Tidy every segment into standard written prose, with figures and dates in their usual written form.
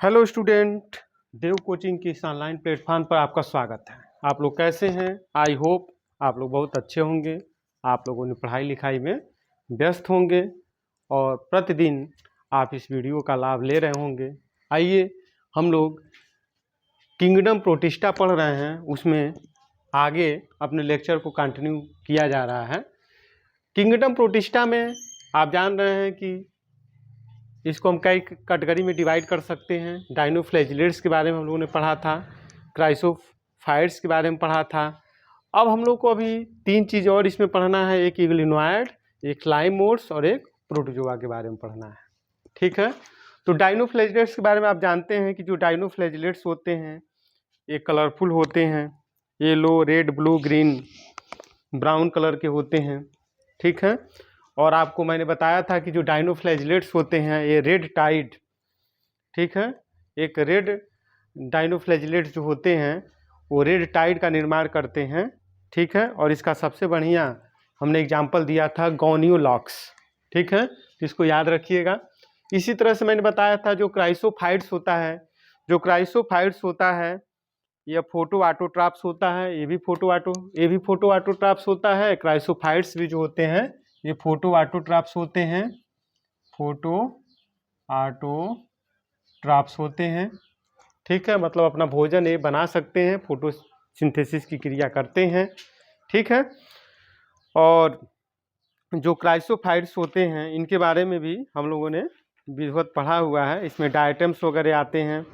Hello student, देव coaching के इस online platform पर आपका स्वागत है। आप लोग कैसे हैं? आई होप आप लोग बहुत अच्छे होंगे। आप लोगों ने पढ़ाई लिखाई में व्यस्त होंगे और प्रतिदिन आप इस वीडियो का लाभ ले रहे होंगे। आइए हम लोग किंगडम प्रोटिस्टा पढ़ रहे हैं, उसमें आगे अपने लेक्चर को कंटिन्यू किया जा रहा है। किंगडम प्रोटिस्टा में आप जान रहे हैं कि इसको हम कई कैटेगरी में डिवाइड कर सकते हैं। डायनोफ्लैजिलेट्स के बारे में हम लोगों ने पढ़ा था, क्राइसोफाइट्स के बारे में पढ़ा था। अब हम लोग को अभी तीन चीज़ और इसमें पढ़ना है, एक इग्लिनोइड, एक क्लाइमोड्स और एक प्रोटोजोआ के बारे में पढ़ना है। ठीक है, तो डायनोफ्लैजिलेट्स के बारे में आप जानते हैं कि जो डायनोफ्लैजिलेट्स होते हैं ये कलरफुल होते हैं, yellow, red, blue, green, brown colour के होते हैं। ठीक है, और आपको मैंने बताया था कि जो डायनोफ्लैजिलेट्स होते हैं ये रेड टाइड, ठीक है, एक रेड डायनोफ्लैजिलेट्स जो होते हैं वो रेड टाइड का निर्माण करते हैं। ठीक है, और इसका सबसे बढ़िया हमने एग्जाम्पल दिया था गोनियोलॉक्स। ठीक है, तो इसको याद रखिएगा। इसी तरह से मैंने बताया था जो क्राइसोफाइट्स होता है, जो क्राइसोफाइट्स होता है यह फोटो ऑटोट्रॉप्स होता है, ये भी फोटो ऑटोट्रॉप्स होता है। क्राइसोफाइट्स भी जो होते हैं ये फोटो ऑटोट्रॉप्स होते हैं, फोटो ऑटोट्रॉप्स होते हैं। ठीक है, मतलब अपना भोजन ये बना सकते हैं, फोटोसिंथेसिस की क्रिया करते हैं। ठीक है, और जो क्राइसोफाइट्स होते हैं इनके बारे में भी हम लोगों ने विधिवत पढ़ा हुआ है। इसमें डायटम्स वगैरह आते हैं।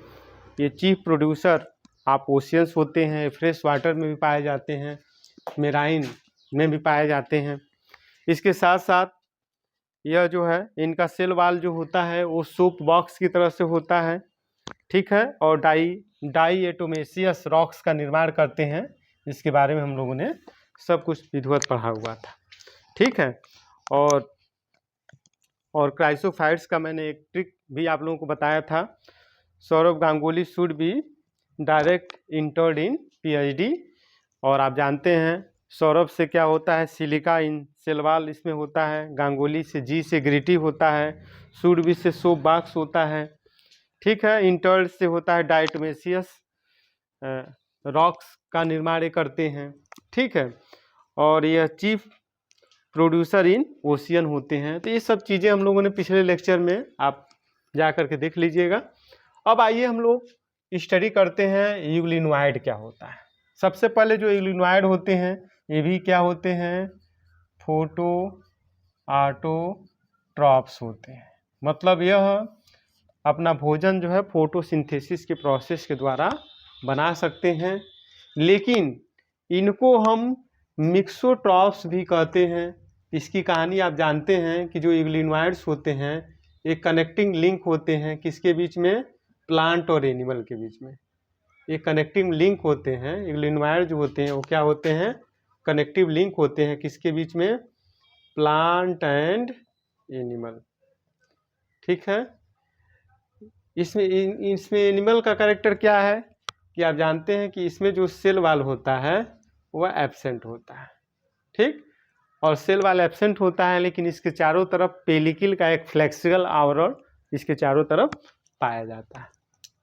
ये चीफ प्रोड्यूसर आप ओशियंस होते हैं, फ्रेश वाटर में भी पाए जाते हैं, मेराइन में भी पाए जाते हैं। इसके साथ साथ यह जो है इनका सेल वाल जो होता है वो सोप बॉक्स की तरह से होता है। ठीक है, और डाइएटोमेसियस रॉक्स का निर्माण करते हैं, इसके बारे में हम लोगों ने सब कुछ विधिवत पढ़ा हुआ था। ठीक है, और क्राइसोफाइट्स का मैंने एक ट्रिक भी आप लोगों को बताया था। Saurabh Ganguly should be direct entered in PhD, और आप जानते हैं सौरभ से क्या होता है, सिलिका इन सेलवाल इसमें होता है, गांगुली से जी से ग्रिटी होता है, शुड से सोप बॉक्स होता है। ठीक है, इंटर्ड से होता है डायटोमेसियस रॉक्स का निर्माण करते हैं। ठीक है, और यह चीफ प्रोड्यूसर इन ओशियन होते हैं। तो ये सब चीज़ें हम लोगों ने पिछले लेक्चर में आप जा कर के देख लीजिएगा। अब आइए हम लोग स्टडी करते हैं यूग्लिनोइड क्या होता है। सबसे पहले जो यूग्लिनोइड होते हैं ये भी क्या होते हैं, फोटो ऑटोट्रॉप्स होते हैं। मतलब यह अपना भोजन जो है फोटोसिंथेसिस के प्रोसेस के द्वारा बना सकते हैं, लेकिन इनको हम मिक्सोट्रॉप्स भी कहते हैं। इसकी कहानी आप जानते हैं कि जो यूग्लिनोइड्स होते हैं एक कनेक्टिंग लिंक होते हैं किसके बीच में, प्लांट और एनिमल के बीच में। एक कनेक्टिंग लिंक होते हैं, यूग्लिनोइड जो होते हैं वो क्या होते हैं, कनेक्टिव लिंक होते हैं किसके बीच में, प्लांट एंड एनिमल। ठीक है, इसमें एनिमल का कैरेक्टर क्या है कि आप जानते हैं कि इसमें जो सेल वाल होता है वह एब्सेंट होता है। ठीक, और सेल वाल एब्सेंट होता है, लेकिन इसके चारों तरफ पेलिकल का एक फ्लेक्सिबल आवरण इसके चारों तरफ पाया जाता है।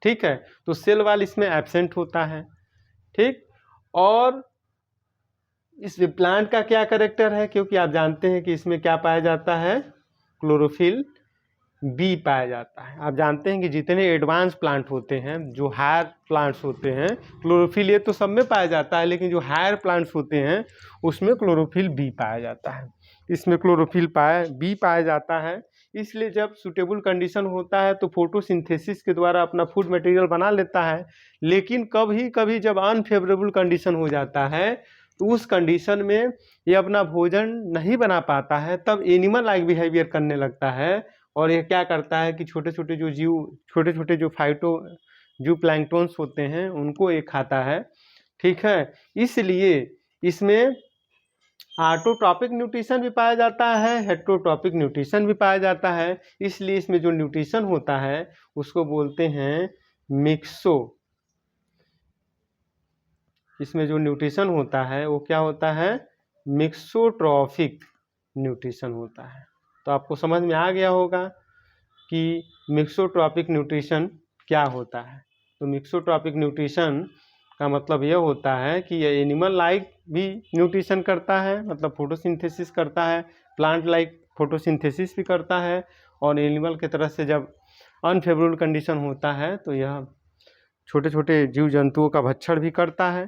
ठीक है, तो सेल वाल इसमें एब्सेंट होता है। ठीक, और इस प्लांट का क्या कैरेक्टर है, क्योंकि आप जानते हैं कि इसमें क्या पाया जाता है, क्लोरोफिल बी पाया जाता है। आप जानते हैं कि जितने एडवांस प्लांट होते हैं, जो हायर प्लांट्स होते हैं, क्लोरोफिल ए तो सब में पाया जाता है, लेकिन जो हायर प्लांट्स होते हैं उसमें क्लोरोफिल बी पाया जाता है। इसमें क्लोरोफिल बी पाया जाता है। इसलिए जब सूटेबल कंडीशन होता है तो फोटोसिंथेसिस के द्वारा अपना फूड मटेरियल बना लेता है, लेकिन कभी कभी जब अनफेवरेबल कंडीशन हो जाता है तो उस कंडीशन में ये अपना भोजन नहीं बना पाता है, तब एनिमल लाइक बिहेवियर करने लगता है। और ये क्या करता है कि छोटे छोटे जो फाइटो जो प्लैंक्टन्स होते हैं उनको ये खाता है। ठीक है, इसलिए इसमें ऑटोट्रॉपिक न्यूट्रिशन भी पाया जाता है, हेटेरोट्रॉपिक न्यूट्रिशन भी पाया जाता है। इसलिए इसमें जो न्यूट्रिशन होता है उसको बोलते हैं मिक्सो। इसमें जो न्यूट्रिशन होता है वो क्या होता है, मिक्सोट्रॉफिक न्यूट्रिशन होता है। तो आपको समझ में आ गया होगा कि मिक्सोट्रॉपिक न्यूट्रिशन क्या होता है। तो मिक्सोट्रॉपिक न्यूट्रिशन का मतलब यह होता है कि यह एनिमल लाइक भी न्यूट्रिशन करता है, मतलब फोटोसिंथेसिस करता है, प्लांट लाइक फोटोसिंथेसिस भी करता है, और एनिमल की तरह से जब अनफेवरेबल कंडीशन होता है तो यह छोटे छोटे जीव जंतुओं का भक्षण भी करता है,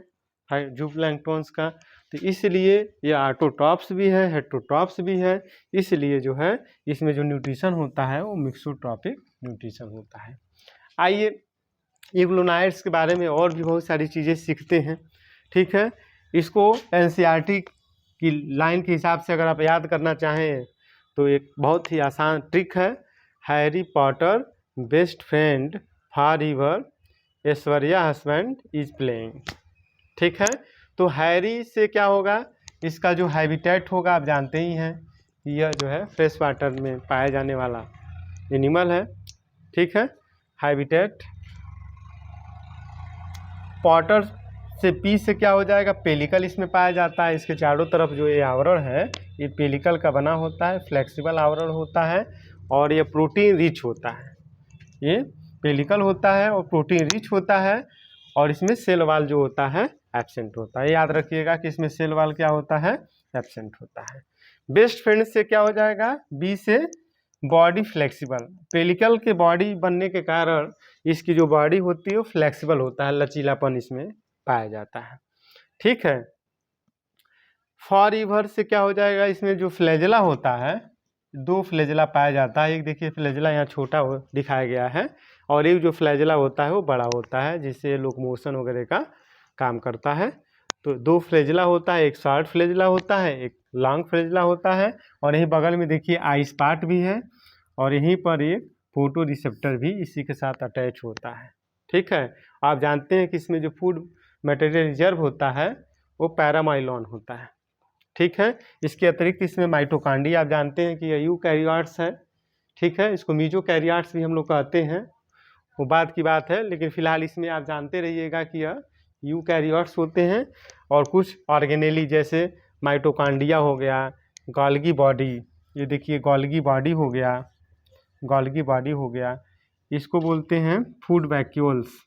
जूप्लैंक्टन्स का। तो इसलिए ये ऑटोट्रॉप्स भी है, हेटेरोट्रॉप्स भी है, इसलिए जो है इसमें जो न्यूट्रिशन होता है वो मिक्सोट्रॉपिक न्यूट्रिशन होता है। आइए यूग्लोनाइड्स के बारे में और भी बहुत सारी चीज़ें सीखते हैं। ठीक है, इसको एनसीईआरटी की लाइन के हिसाब से अगर आप याद करना चाहें तो एक बहुत ही आसान ट्रिक है, Harry Potter best friend for ever Aishwarya husband is playing. ठीक है, तो हैरी से क्या होगा, इसका जो हैबिटेट होगा आप जानते ही हैं, यह जो है फ्रेश वाटर में पाया जाने वाला एनिमल है। ठीक है, हैबिटेट। पॉटर से पी से क्या हो जाएगा, पेलिकल इसमें पाया जाता है। इसके चारों तरफ जो ये आवरण है ये पेलिकल का बना होता है, फ्लेक्सिबल आवरण होता है और ये प्रोटीन रिच होता है। ये पेलिकल होता है और प्रोटीन रिच होता है, और इसमें सेल वाल जो होता है एब्सेंट होता है। याद रखिएगा कि इसमें सेल वाल क्या होता है, एब्सेंट होता है। बेस्ट फ्रेंड से क्या हो जाएगा, बी से बॉडी फ्लेक्सिबल। पेलिकल के बॉडी बनने के कारण इसकी जो बॉडी होती है वो फ्लेक्सिबल होता है, लचीलापन इसमें पाया जाता है। ठीक है, फॉर एवर से क्या हो जाएगा, इसमें जो फ्लैजेला होता है, दो फ्लैजेला पाया जाता है। एक देखिए फ्लैजेला यहाँ छोटा दिखाया गया है, और एक जो फ्लैजेला होता है वो बड़ा होता है, जिससे लोकोमोशन वगैरह का काम करता है। तो दो फ्लैजेला होता है, एक शॉर्ट फ्लैजेला होता है, एक लॉन्ग फ्लैजेला होता है, और यही बगल में देखिए आई स्पॉट भी है, और यहीं पर एक फोटो रिसेप्टर भी इसी के साथ अटैच होता है। ठीक है, आप जानते हैं कि इसमें जो फूड मटेरियल रिजर्व होता है वो पैरामाइलॉन होता है। ठीक है, इसके अतिरिक्त इसमें माइटोकांड्रिया आप जानते हैं कि ये यूकैरियोट्स है। ठीक है, इसको मीजोकैरियोट्स भी हम लोग कहते हैं, वो बात की बात है, लेकिन फिलहाल इसमें आप जानते रहिएगा कि यह यूकैरियोट्स होते हैं। और कुछ ऑर्गेनेली जैसे माइटोकांड्रिया हो गया, गोल्गी बॉडी, ये देखिए गोल्गी बॉडी हो गया, गोल्गी बॉडी हो गया, इसको बोलते हैं फूड वैक्यूल्स।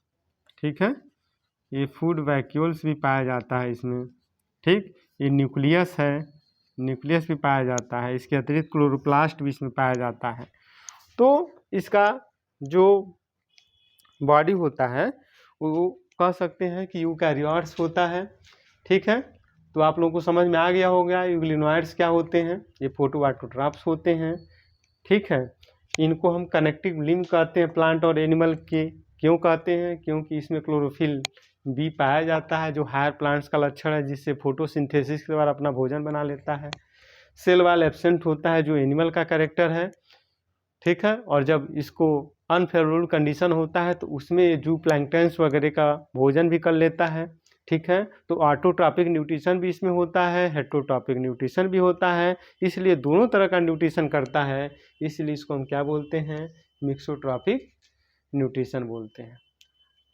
ठीक है, ये फूड वैक्यूल्स भी पाया जाता है इसमें। ठीक, ये न्यूक्लियस है, न्यूक्लियस भी पाया जाता है। इसके अतिरिक्त क्लोरोप्लास्ट भी इसमें पाया जाता है। तो इसका जो बॉडी होता है वो कह सकते हैं कि यूकैरियोट्स होता है। ठीक है, तो आप लोगों को समझ में आ गया होगा यूग्लिनोइड्स क्या होते हैं, ये फोटोऑटोट्रॉप्स होते हैं। ठीक है, इनको हम कनेक्टिव लिंक कहते हैं प्लांट और एनिमल के। क्यों कहते हैं, क्योंकि इसमें क्लोरोफिल भी पाया जाता है, जो हायर प्लांट्स का लक्षण है, जिससे फोटोसिंथेसिस के द्वारा अपना भोजन बना लेता है। सेल वाल एब्सेंट होता है, जो एनिमल का कैरेक्टर है। ठीक है, और जब इसको अनफेवरेबल कंडीशन होता है तो उसमें जूप्लैंक्टन्स वगैरह का भोजन भी कर लेता है। ठीक है, तो ऑटोट्रॉपिक न्यूट्रिशन भी इसमें होता है, हेटेरोट्रॉपिक न्यूट्रिशन भी होता है, इसलिए दोनों तरह का न्यूट्रिशन करता है। इसलिए इसको हम क्या बोलते हैं, मिक्सोट्रॉपिक न्यूट्रिशन बोलते हैं।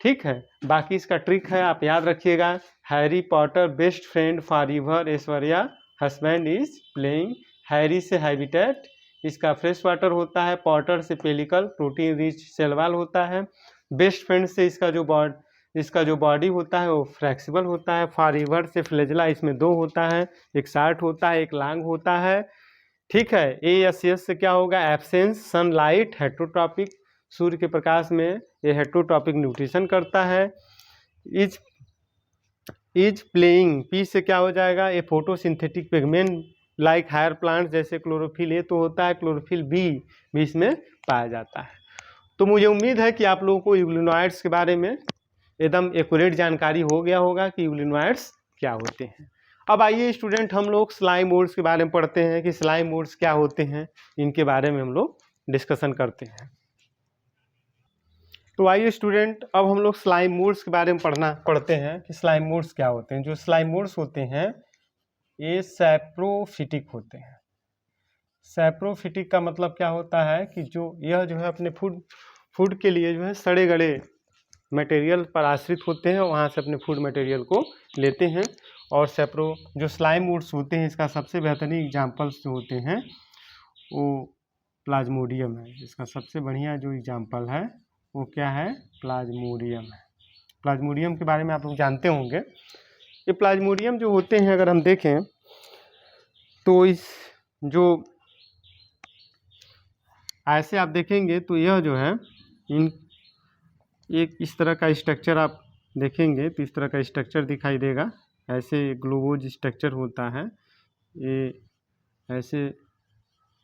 ठीक है, बाकी इसका ट्रिक है, आप याद रखिएगा, Harry Potter best friend for ever Aishwarya husband is playing. Harry से हैबिटेट, इसका फ्रेश वाटर होता है, पॉटर से पेलिकल प्रोटीन रिच सेलवाल होता है, बेस्ट फ्रेंड से इसका जो बॉडी होता है वो फ्लेक्सिबल होता है, फॉर एवर से फ्लैजेला इसमें दो होता है, एक शॉर्ट होता है, एक लॉन्ग होता है। ठीक है, एएसएस से क्या होगा, एब्सेंस सनलाइट हेटेरोट्रॉपिक, सूर्य के प्रकाश में ये हेटेरोट्रॉपिक न्यूट्रिशन करता है। इज प्लेइंग, पी से क्या हो जाएगा, ये photosynthetic pigment like higher plant, जैसे क्लोरोफिल ए तो होता है, क्लोरोफिल बी भी इसमें पाया जाता है। तो मुझे उम्मीद है कि आप लोगों को यूग्लिनोइड्स के बारे में एकदम एक्यूरेट जानकारी हो गया होगा कि यूग्लिनोइड्स क्या होते हैं। अब आइए स्टूडेंट, हम लोग स्लाइम मोड्स के बारे में पढ़ते हैं कि स्लाइम मोड्स क्या होते हैं, इनके बारे में हम लोग डिस्कशन करते हैं। तो आइए स्टूडेंट, अब हम लोग स्लाइम मोड्स के बारे में पढ़ते हैं कि स्लाइम मोड्स क्या होते हैं। जो स्लाइम मोड्स होते हैं ये सैप्रोफिटिक होते हैं। सैप्रोफिटिक का मतलब क्या होता है कि यह जो है अपने फूड के लिए जो है सड़े गले मटेरियल पर आश्रित होते हैं, वहाँ से अपने फूड मटेरियल को लेते हैं। और जो स्लाइम मोड्स होते हैं, इसका सबसे बेहतरीन एग्जांपल्स जो होते हैं वो प्लाज्मोडियम है। इसका सबसे बढ़िया जो एग्जांपल है वो क्या है, प्लाज्मोडियम है। प्लाज्मोडियम के बारे में आप लोग जानते होंगे। ये प्लाज्मोडियम जो होते हैं, अगर हम देखें तो इस जो ऐसे आप देखेंगे तो यह जो है इन एक इस तरह का स्ट्रक्चर आप देखेंगे तो इस तरह का स्ट्रक्चर दिखाई देगा। ऐसे ग्लोबोज स्ट्रक्चर होता है। ये ऐसे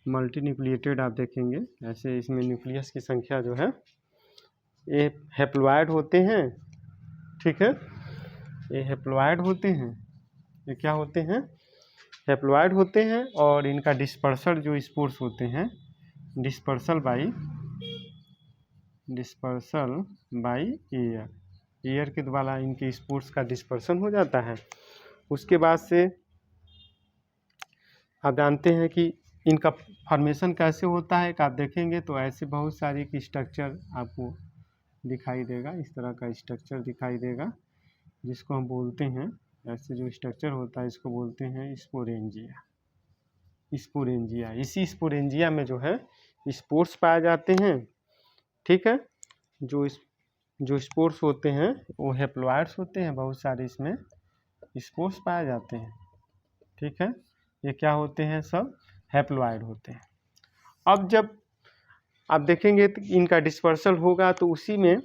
मल्टी न्यूक्लिएटेड आप देखेंगे, ऐसे इसमें न्यूक्लियस की संख्या जो है, ये हैप्लॉइड होते हैं। ठीक है, ये हैप्लॉइड होते हैं। ये क्या होते हैं, हैप्लॉइड होते हैं। और इनका डिस्पर्सल जो स्पोर्स होते हैं, डिस्पर्सल बाई एयर के द्वारा इनके स्पोर्स का डिस्पर्सन हो जाता है। उसके बाद से आप जानते हैं कि इनका फॉर्मेशन कैसे होता है, कि आप देखेंगे तो ऐसे बहुत सारी की स्ट्रक्चर आपको दिखाई देगा। इस तरह का स्ट्रक्चर दिखाई देगा, जिसको हम बोलते हैं, ऐसे जो स्ट्रक्चर होता है इसको बोलते हैं स्पोरेंजिया। स्पोरेंजिया, इसी स्पोरेंजिया में जो है स्पोर्स पाए जाते हैं। ठीक है, जो स्पोर्स होते हैं वो हैप्लॉइड्स होते हैं, बहुत सारे इसमें स्पोर्स पाए जाते हैं। ठीक है, ये क्या होते हैं, सब हैप्लॉइड होते हैं। अब जब आप देखेंगे तो इनका डिस्पर्सल होगा तो उसी में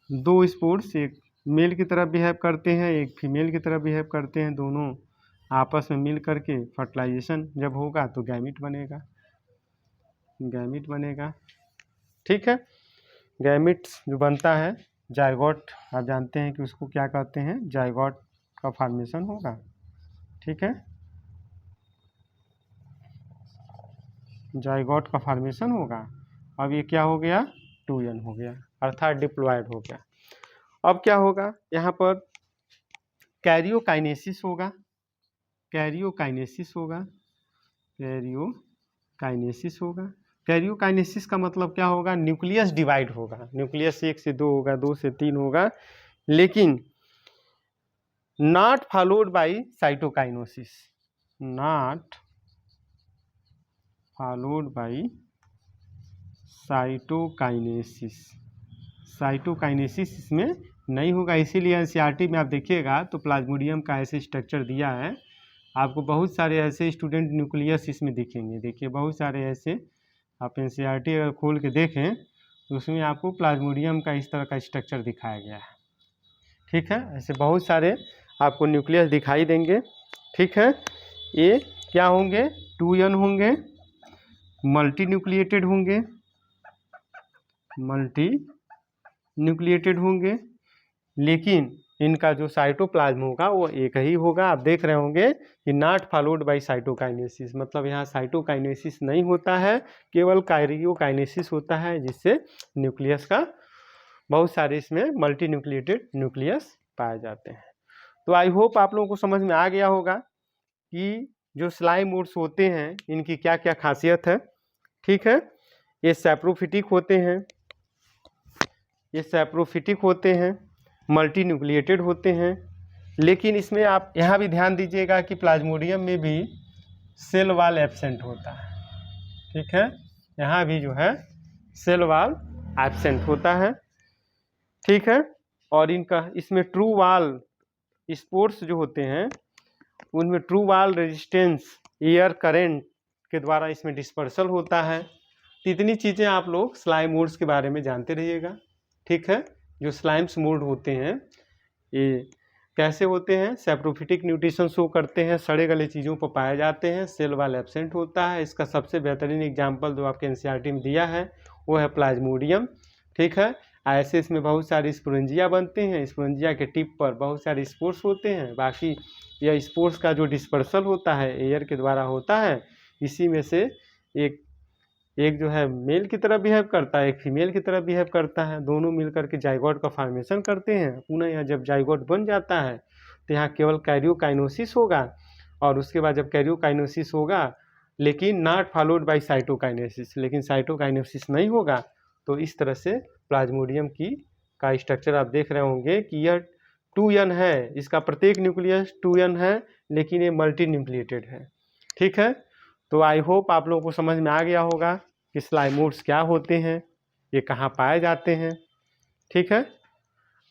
दो स्पोर्स, एक मेल की तरह बिहेव करते हैं, एक फीमेल की तरह बिहेव करते हैं। दोनों आपस में मिल करके फर्टिलाइजेशन जब होगा तो गैमीट बनेगा। ठीक है, गैमीट जो बनता है, जायगोट, आप जानते हैं कि उसको क्या कहते हैं, जायगोट का फॉर्मेशन होगा। ठीक है, जायगोट का फॉर्मेशन होगा। अब ये क्या हो गया, 2n हो गया, अर्थात डिप्लॉयड हो गया। अब क्या होगा, यहाँ पर कैरियोकाइनेसिस होगा। कैरियोकाइनेसिस का मतलब क्या होगा, न्यूक्लियस डिवाइड होगा। न्यूक्लियस 1 से 2 होगा, 2 से 3 होगा, लेकिन not followed by cytokinesis. Cytokinesis इसमें नहीं होगा। इसीलिए एनसीईआरटी में आप देखिएगा तो प्लाज्मोडियम का ऐसे स्ट्रक्चर दिया है। आपको बहुत सारे ऐसे स्टूडेंट न्यूक्लियस इसमें दिखेंगे। देखिए बहुत सारे ऐसे, आप एनसीईआरटी अगर खोल के देखें तो उसमें आपको प्लाज्मोडियम का इस तरह का स्ट्रक्चर दिखाया गया है। ठीक है, ऐसे बहुत सारे आपको न्यूक्लियस दिखाई देंगे। ठीक है, ये क्या होंगे, 2n होंगे, मल्टी न्यूक्लिएटेड होंगे, लेकिन इनका जो साइटोप्लाज्म होगा वो एक ही होगा। आप देख रहे होंगे कि नॉट फॉलोड बाय साइटोकाइनेसिस, मतलब यहाँ साइटोकाइनेसिस नहीं होता है, केवल कैरियोकाइनेसिस होता है, जिससे न्यूक्लियस का बहुत सारे इसमें मल्टी न्यूक्लिएटेड न्यूक्लियस पाए जाते हैं। तो आई होप आप लोगों को समझ में आ गया होगा कि जो स्लाइम मोड्स होते हैं इनकी क्या क्या खासियत है। ठीक है, ये सैप्रोफिटिक होते हैं, मल्टी न्यूक्लिएटेड होते हैं, लेकिन इसमें आप यहाँ भी ध्यान दीजिएगा कि प्लाज्मोडियम में भी सेल वॉल एब्सेंट होता है। ठीक है, यहाँ भी जो है सेल वॉल एब्सेंट होता है। ठीक है, और इनका इसमें ट्रू वॉल स्पोर्स जो होते हैं उनमें true wall resistance air current के द्वारा इसमें डिस्पर्सल होता है। तो इतनी चीज़ें आप लोग स्लाइम मोड्स के बारे में जानते रहिएगा। ठीक है, जो स्लाइम्स मोड होते हैं ये कैसे होते हैं, सैप्रोफिटिक न्यूट्रिशन शो करते हैं, सड़े गले चीज़ों पर पाए जाते हैं, सेल वॉल एब्सेंट होता है। इसका सबसे बेहतरीन एग्जाम्पल जो आपके एनसीईआरटी में दिया है वो है प्लाज्मोडियम। ठीक है, ऐसे इसमें बहुत सारी स्पोरेंजिया बनते हैं, स्पोरेंजिया के टिप पर बहुत सारे स्पोर्स होते हैं। बाकी यह स्पोर्स का जो डिस्पर्सल होता है एयर के द्वारा होता है। इसी में से एक जो है मेल की तरह बिहेव करता है, एक फीमेल की तरह बिहेव करता है। दोनों मिलकर के जाइगोट का फॉर्मेशन करते हैं। पुनः यहाँ जब जाइगोट बन जाता है तो यहाँ केवल कैरियोकाइनेसिस होगा, और उसके बाद जब कैरियोकाइनेसिस होगा लेकिन नॉट फॉलोड बाय साइटोकाइनेसिस, लेकिन साइटोकाइनेसिस नहीं होगा। तो इस तरह से प्लाज्मोडियम का स्ट्रक्चर आप देख रहे होंगे कि यह 2n है, इसका प्रत्येक न्यूक्लियस 2n है, लेकिन ये मल्टी न्यूक्लिएटेड है। ठीक है, तो आई होप आप लोगों को समझ में आ गया होगा कि स्लाइम मोड्स क्या होते हैं। ये कहाँ पाए जाते हैं। ठीक है,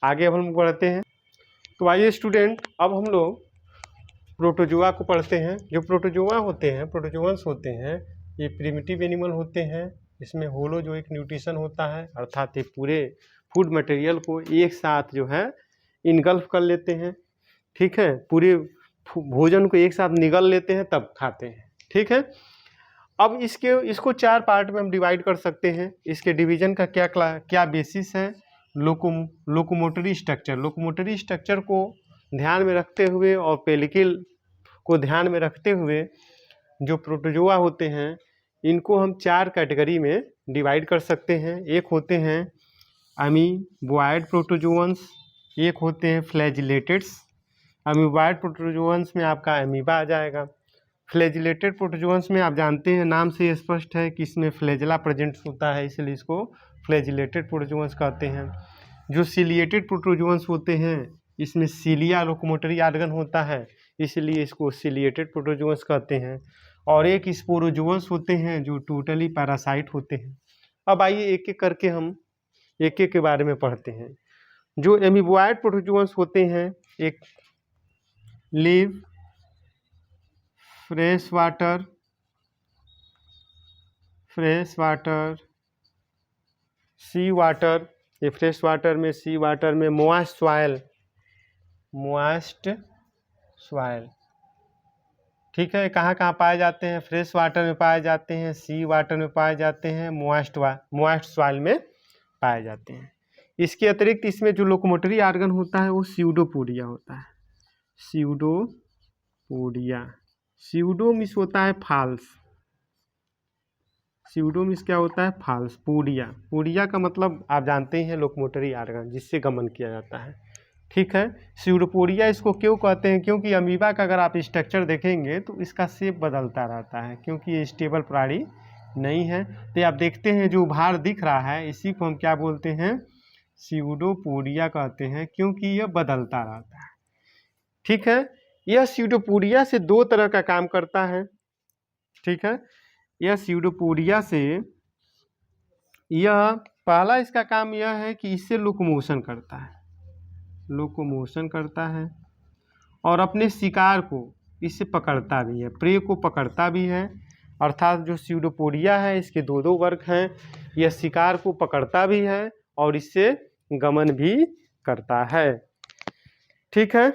आगे अब हम बढ़ते हैं। तो आइए स्टूडेंट, अब हम लोग प्रोटोजोआ को पढ़ते हैं। जो प्रोटोजोआ होते हैं, प्रोटोजोअन्स होते हैं, ये प्रिमिटिव एनिमल होते हैं। इसमें होलो जो एक न्यूट्रिशन होता है, अर्थात ये पूरे फूड मटेरियल को एक साथ जो है इनगल्फ कर लेते हैं। ठीक है, पूरे भोजन को एक साथ निगल लेते हैं तब खाते हैं। ठीक है, अब इसको 4 पार्ट में हम डिवाइड कर सकते हैं। इसके डिवीजन का क्या बेसिस है? Locomotory structure. लोकोमोटरी स्ट्रक्चर को ध्यान में रखते हुए और पेलिकल को ध्यान में रखते हुए जो प्रोटोजोआ होते हैं इनको हम 4 कैटेगरी में डिवाइड कर सकते हैं। एक होते हैं अमीबॉयड प्रोटोजोअन्स, एक होते हैं फ्लैजिलेटेड्स। अमीबॉयड प्रोटोजोअन्स में आपका अमीबा आ जाएगा। फ्लैजिलेटेड प्रोटोजोअन्स में आप जानते हैं, नाम से स्पष्ट है कि इसमें फ्लैजिला प्रेजेंट होता है, इसलिए इसको फ्लैजिलेटेड प्रोटोजोअन्स कहते हैं। जो सिलिएटेड प्रोटोजोअन्स होते हैं इसमें सीलिया लोकोमोटरी आर्गन होता है, इसलिए इसको सिलिएटेड प्रोटोजोअन्स कहते हैं। और एक स्पोरोजोअन्स होते हैं जो टोटली पैरासाइट होते हैं। अब आइए एक एक करके हम एक एक के बारे में पढ़ते हैं। जो एमीबॉयड प्रोटोजोअन्स होते हैं, एक लिव, फ्रेश वाटर, सी वाटर, ये फ्रेश वाटर में, सी वाटर में, मॉइस्ट सॉइल। ठीक है, कहाँ कहाँ पाए जाते हैं? फ्रेश वाटर में पाए जाते हैं, सी वाटर में पाए जाते हैं, मॉइस्ट सॉइल में पाए जाते हैं। इसके अतिरिक्त इसमें जो लोकोमोटरी आर्गन होता है वो स्यूडोपोडिया होता है। स्यूडो मीन्स होता है फाल्स। स्यूडो मीन्स क्या होता है? फाल्स। पोडिया का मतलब आप जानते हैं लोकोमोटरी आर्गन, जिससे गमन किया जाता है। ठीक है, स्यूडोपोडिया इसको क्यों कहते हैं? क्योंकि अमीबा का अगर आप स्ट्रक्चर देखेंगे तो इसका शेप बदलता रहता है, क्योंकि ये स्टेबल प्राणी नहीं है। तो आप देखते हैं जो उभार दिख रहा है इसी को हम क्या बोलते हैं? स्यूडोपोडिया कहते हैं, क्योंकि यह बदलता रहता है। ठीक है, यह स्यूडोपोडिया से 2 तरह का काम करता है। ठीक है, यह स्यूडोपोडिया से पहला इसका काम यह है कि इससे लोकोमोशन करता है और अपने शिकार को इससे पकड़ता भी है, प्रे को पकड़ता भी है। अर्थात जो स्यूडोपोडिया है इसके 2 वर्ग हैं। यह शिकार को पकड़ता भी है और इससे गमन भी करता है। ठीक है,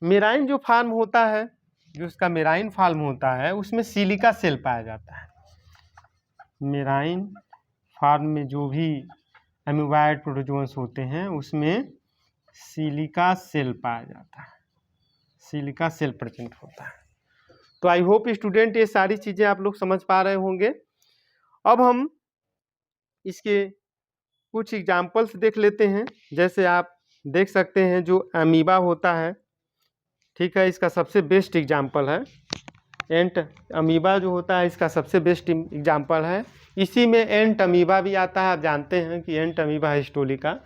मेराइन जो फार्म होता है, जो इसका मेराइन फार्म होता है उसमें सिलिका सेल पाया जाता है। मेराइन फार्म में जो भी एमीबॉयड प्रोटोजोअन्स होते हैं उसमें सिलिका सेल पाया जाता है, सिलिका सेल प्रेजेंट होता है। तो आई होप स्टूडेंट ये सारी चीज़ें आप लोग समझ पा रहे होंगे। अब हम इसके कुछ एग्जाम्पल्स देख लेते हैं। जैसे आप देख सकते हैं जो अमीबा होता है, ठीक है, इसका सबसे बेस्ट एग्जाम्पल है। एंट अमीबा जो होता है इसका सबसे बेस्ट एग्जाम्पल है। इसी में एंट अमीबा भी आता है। आप जानते हैं कि एंट अमीबा हिस्टोलिका,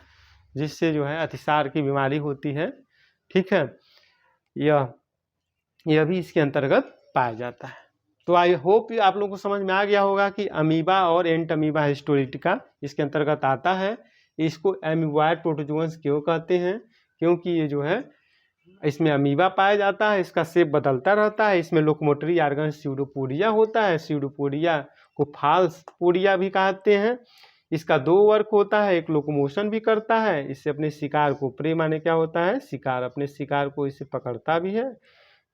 जिससे जो है अतिसार की बीमारी होती है। ठीक है, यह भी इसके अंतर्गत पाया जाता है। तो आई होप आप लोगों को समझ में आ गया होगा कि अमीबा और एंट अमीबा हिस्टोलिका इसके अंतर्गत आता है। इसको एमीबॉयड प्रोटोजोअन्स क्यों कहते हैं? क्योंकि ये जो है इसमें अमीबा पाया जाता है, इसका शेप बदलता रहता है। इसमें लोकोमोटरी आर्गन स्यूडोपोडिया होता है, स्यूडोपोडिया को फाल्स पोडिया भी कहते हैं। इसका 2 वर्क होता है, एक लोकोमोशन भी करता है, इससे अपने शिकार को, प्रे माने क्या होता है? शिकार, अपने शिकार को इससे पकड़ता भी है।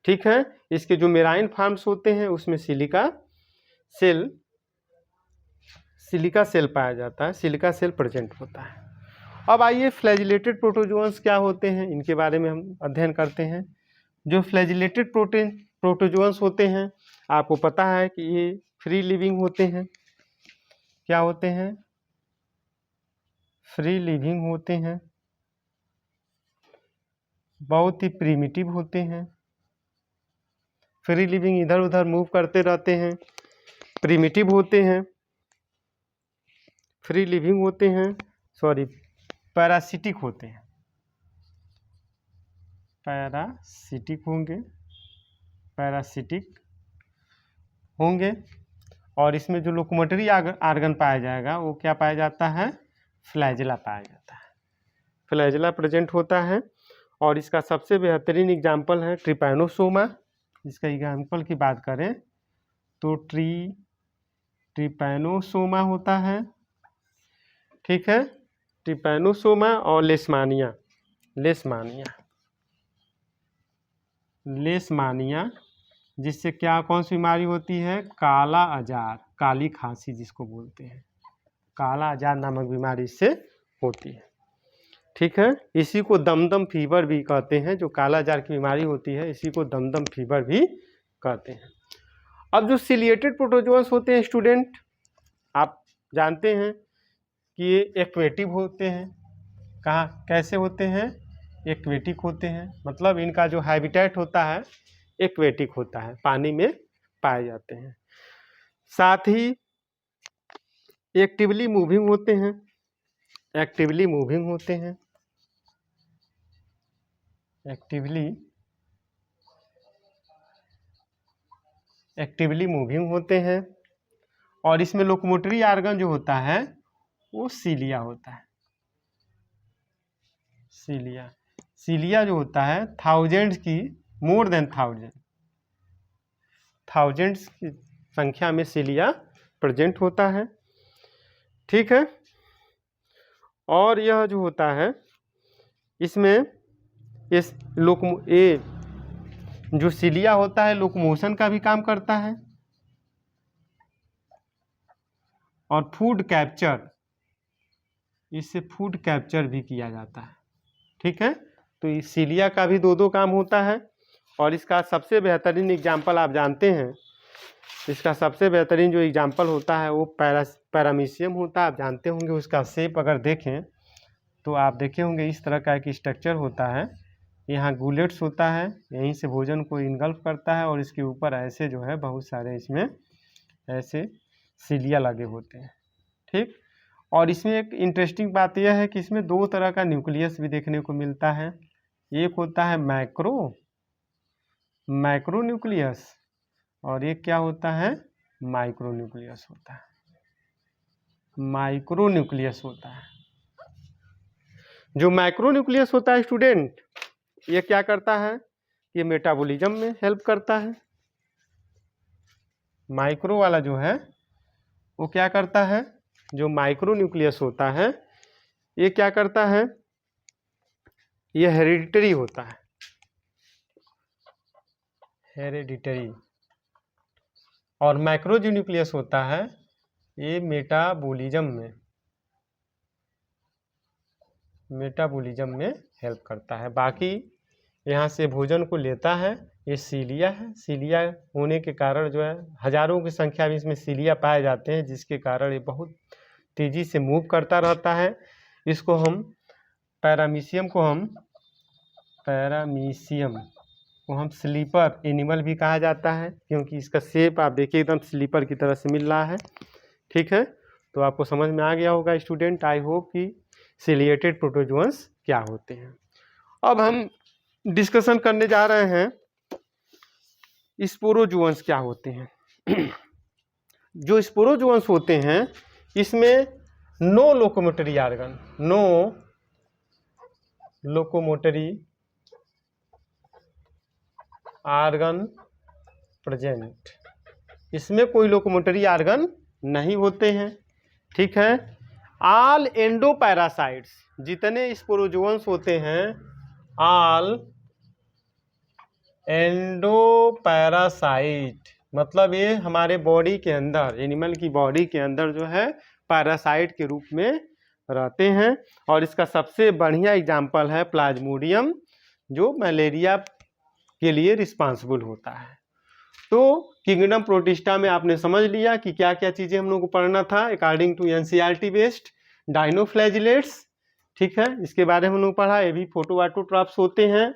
ठीक है, इसके जो मेराइन फार्म्स होते हैं उसमें सिलिका सेल पाया जाता है, सिलिका सेल प्रेजेंट होता है। अब आइए फ्लैजिलेटेड प्रोटोजोअन्स क्या होते हैं, इनके बारे में हम अध्ययन करते हैं। जो फ्लैजिलेटेड प्रोटोजोअन्स होते हैं, आपको पता है कि ये फ्री लिविंग होते हैं। क्या होते हैं? फ्री लिविंग होते हैं, बहुत ही प्रिमिटिव होते हैं। फ्री लिविंग, इधर उधर मूव करते रहते हैं, प्रिमिटिव होते हैं, फ्री लिविंग होते हैं, पैरासिटिक होते हैं। पैरासिटिक होंगे और इसमें जो लोकोमोटरी आर्गन पाया जाएगा वो क्या पाया जाता है, फ्लैजिला पाया जाता है, फ्लैजिला प्रेजेंट होता है। और इसका सबसे बेहतरीन एग्जाम्पल है ट्रिपैनोसोमा। इसका एग्जाम्पल की बात करें तो ट्रिपैनोसोमा होता है, ठीक है, ट्रिपैनोसोमा और लेशमानिया जिससे क्या कौन सी बीमारी होती है, काला अजार, काली खांसी जिसको बोलते हैं, काला अजार नामक बीमारी इससे होती है, ठीक है। इसी को दमदम फीवर भी कहते हैं, जो काला अजार की बीमारी होती है इसी को दमदम फीवर भी कहते हैं। अब जो सिलिएटेड प्रोटोजोअन्स होते हैं स्टूडेंट, आप जानते हैं कि ये एक्वेटिव होते हैं। कहाँ कैसे होते हैं, एक्वेटिक होते हैं, मतलब इनका जो हैबिटेट होता है एक्वेटिक होता है, पानी में पाए जाते हैं। साथ ही एक्टिवली मूविंग होते हैं, एक्टिवली मूविंग होते हैं, एक्टिवली मूविंग होते हैं। और इसमें लोकोमोटरी आर्गन जो होता है वो सीलिया होता है, सीलिया जो होता है थाउजेंड्स की, मोर देन थाउजेंड्स की संख्या में सीलिया प्रेजेंट होता है, ठीक है। और यह जो होता है इसमें इस जो सीलिया होता है लोकोमोशन का भी काम करता है और फूड कैप्चर, इससे फूड कैप्चर भी किया जाता है, ठीक है। तो इस सीलिया का भी दो काम होता है। और इसका सबसे बेहतरीन एग्जाम्पल आप जानते हैं, इसका सबसे बेहतरीन जो एग्जाम्पल होता है वो पैरामीशियम होता है। आप जानते होंगे उसका शेप अगर देखें तो आप देखे होंगे इस तरह का एक स्ट्रक्चर होता है, यहाँ गुलेट्स होता है, यहीं से भोजन को इनगल्फ करता है और इसके ऊपर ऐसे जो है बहुत सारे इसमें ऐसे सीलिया लगे होते हैं, ठीक। और इसमें एक इंटरेस्टिंग बात यह है कि इसमें दो तरह का न्यूक्लियस भी देखने को मिलता है। एक होता है मैक्रो न्यूक्लियस और एक क्या होता है, माइक्रो न्यूक्लियस होता है, माइक्रो न्यूक्लियस होता है। जो माइक्रो न्यूक्लियस होता है स्टूडेंट, ये क्या करता है, ये मेटाबॉलिज्म में हेल्प करता है। माइक्रो वाला जो है वो क्या करता है, जो माइक्रो न्यूक्लियस होता है ये क्या करता है, ये हेरिडिटरी होता है, हेरिडिटरी। और मैक्रो जो न्यूक्लियस होता है ये मेटाबॉलिज्म में हेल्प करता है। बाकी यहाँ से भोजन को लेता है, ये सीलिया है। सीलिया होने के कारण जो है हजारों की संख्या में इसमें सीलिया पाए जाते हैं, जिसके कारण ये बहुत तेज़ी से मूव करता रहता है। इसको हम पैरामीशियम को हम स्लीपर एनिमल भी कहा जाता है, क्योंकि इसका शेप आप देखिए एकदम स्लीपर की तरह से मिल रहा है, ठीक है। तो आपको समझ में आ गया होगा स्टूडेंट, आई होप कि सिलिएटेड प्रोटोजोअन्स क्या होते हैं। अब हम डिस्कशन करने जा रहे हैं स्पोरोजोअन्स क्या होते हैं। जो स्पोरोजोअन्स होते हैं इसमें नो लोकोमोटरी आर्गन प्रेजेंट, इसमें कोई लोकोमोटरी आर्गन नहीं होते हैं, ठीक है। ऑल एंडोपैरासाइट्स, जितने स्पोरोजोअन्स होते हैं ऑल एंडोपैरासाइट, मतलब ये हमारे बॉडी के अंदर, एनिमल की बॉडी के अंदर जो है पैरासाइट के रूप में रहते हैं। और इसका सबसे बढ़िया एग्जाम्पल है प्लाज्मोडियम, जो मलेरिया के लिए रिस्पांसिबल होता है। तो किंगडम प्रोटिस्टा में आपने समझ लिया कि क्या क्या चीज़ें हम लोग को पढ़ना था according to NCERT based. Dinoflagellates, ठीक है, इसके बारे में हम लोग पढ़ा। ये भी फोटोऑटोट्रॉप्स होते हैं,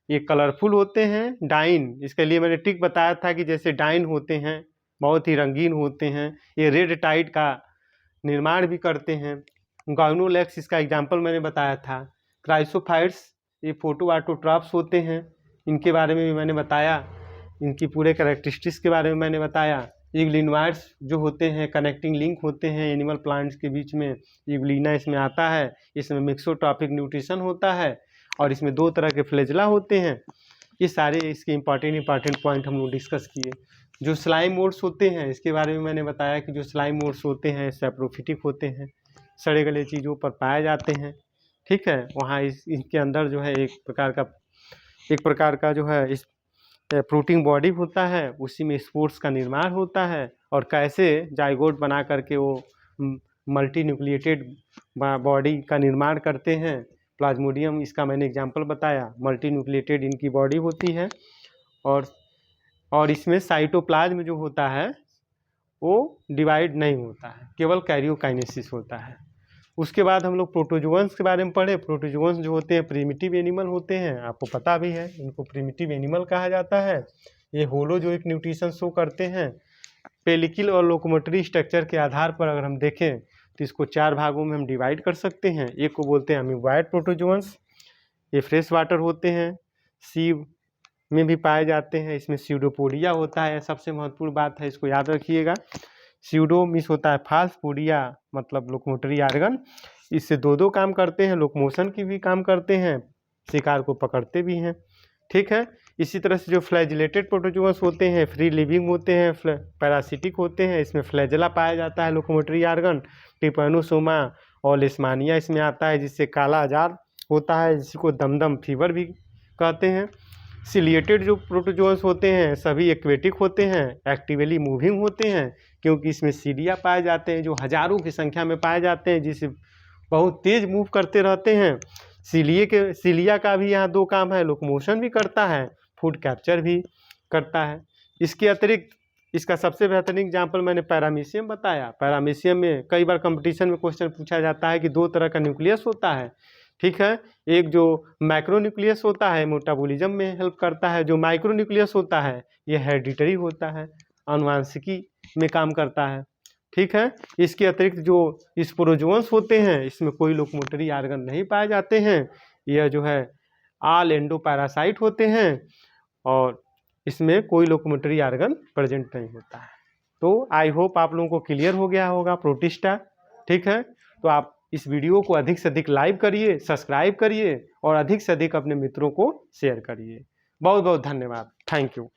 ये कलरफुल होते हैं। डाइन, इसके लिए मैंने ट्रिक बताया था कि जैसे डाइन होते हैं बहुत ही रंगीन होते हैं, ये रेड टाइड का निर्माण भी करते हैं। गाइनोलेक्स, इसका एग्जाम्पल मैंने बताया था। क्राइसोफाइट्स, ये फोटोऑटोट्रॉप्स होते हैं, इनके बारे में भी मैंने बताया, इनकी पूरे कैरेक्टरिस्टिक्स के बारे में मैंने बताया। इग्लिनोइड्स जो होते हैं, कनेक्टिंग लिंक होते हैं एनिमल प्लांट्स के बीच में, इग्लिना इसमें आता है। इसमें मिक्सोट्रॉपिक न्यूट्रिशन होता है और इसमें 2 तरह के फ्लैजेला होते हैं। ये सारे इसके इंपॉर्टेंट पॉइंट हम लोग डिस्कस किए। जो स्लाइम मोड्स होते हैं इसके बारे में मैंने बताया कि जो स्लाइम मोड्स होते हैं सैप्रोफिटिक होते हैं, सड़े गले चीज़ों पर पाए जाते हैं। ठीक है, वहाँ इसके अंदर जो है एक प्रकार का जो है इस प्रोटीन बॉडी होता है, उसी में स्पोर्स का निर्माण होता है और कैसे जाइगोट बना करके वो मल्टी न्यूक्लिएटेड बॉडी का निर्माण करते हैं। प्लाज्मोडियम इसका मैंने एग्जांपल बताया, मल्टी न्यूक्लिएटेड इनकी बॉडी होती है और इसमें साइटोप्लाज्म जो होता है वो डिवाइड नहीं होता है, केवल कैरियोकाइनेसिस होता है। उसके बाद हम लोग प्रोटोजोअन्स के बारे में पढ़े। प्रोटोजोअन्स जो होते हैं प्रिमिटिव एनिमल होते हैं, आपको पता भी है इनको प्रिमिटिव एनिमल कहा जाता है। ये होलोजोइक न्यूट्रिशन शो करते हैं। पेलिकल और लोकोमोटरी स्ट्रक्चर के आधार पर अगर हम देखें तो इसको 4 भागों में हम डिवाइड कर सकते हैं। एक को बोलते हैं अमीबॉयड प्रोटोजोअन्स, ये फ्रेश वाटर होते हैं, सी में भी पाए जाते हैं। इसमें स्यूडोपोडिया होता है, सबसे महत्वपूर्ण बात है, इसको याद रखिएगा। स्यूडो मीन्स होता है फाल्स, पोडिया मतलब लोकोमोटरी आर्गन। इससे 2 काम करते हैं, लोकोमोशन की भी काम करते हैं, शिकार को पकड़ते भी हैं। ठीक है, इसी तरह से जो फ्लैजिलेटेड प्रोटोजोअन्स होते हैं फ्री लिविंग होते हैं, पैरासिटिक होते हैं। इसमें फ्लैजेला पाया जाता है, लोकोमोटरी आर्गन, टिपैनोसोमा और लेशमानिया इसमें आता है, जिससे काला आजार होता है, जिसको दमदम फीवर भी कहते हैं। सिलिएटेड जो प्रोटोजोअन्स होते हैं सभी एक्वेटिक होते हैं, एक्टिवली मूविंग होते हैं, क्योंकि इसमें सीलिया पाए जाते हैं जो हजारों की संख्या में पाए जाते हैं, जिससे बहुत तेज़ मूव करते रहते हैं। सीलिया का भी यहाँ 2 काम है, लोकोमोशन भी करता है, फूड कैप्चर भी करता है। इसके अतिरिक्त इसका सबसे बेहतरीन एग्जाम्पल मैंने पैरामीशियम बताया। पैरामीशियम में कई बार कंपटीशन में क्वेश्चन पूछा जाता है कि 2 तरह का न्यूक्लियस होता है। ठीक है, एक जो मैक्रो न्यूक्लियस होता है मेटाबॉलिज्म में हेल्प करता है, जो माइक्रो न्यूक्लियस होता है ये हेरिडिटरी होता है, आनुवांशिकी में काम करता है। ठीक है, इसके अतिरिक्त जो स्पोरोजोअन्स होते हैं इसमें कोई लोकोमोटरी आर्गन नहीं पाए जाते हैं, यह जो है ऑल एंडोपैरासाइट होते हैं और इसमें कोई लोकोमोटरी आर्गन प्रेजेंट नहीं होता है। तो आई होप आप लोगों को क्लियर हो गया होगा प्रोटिस्टा। ठीक है, तो आप इस वीडियो को अधिक से अधिक लाइक करिए, सब्सक्राइब करिए और अधिक से अधिक अपने मित्रों को शेयर करिए। बहुत बहुत धन्यवाद, थैंक यू।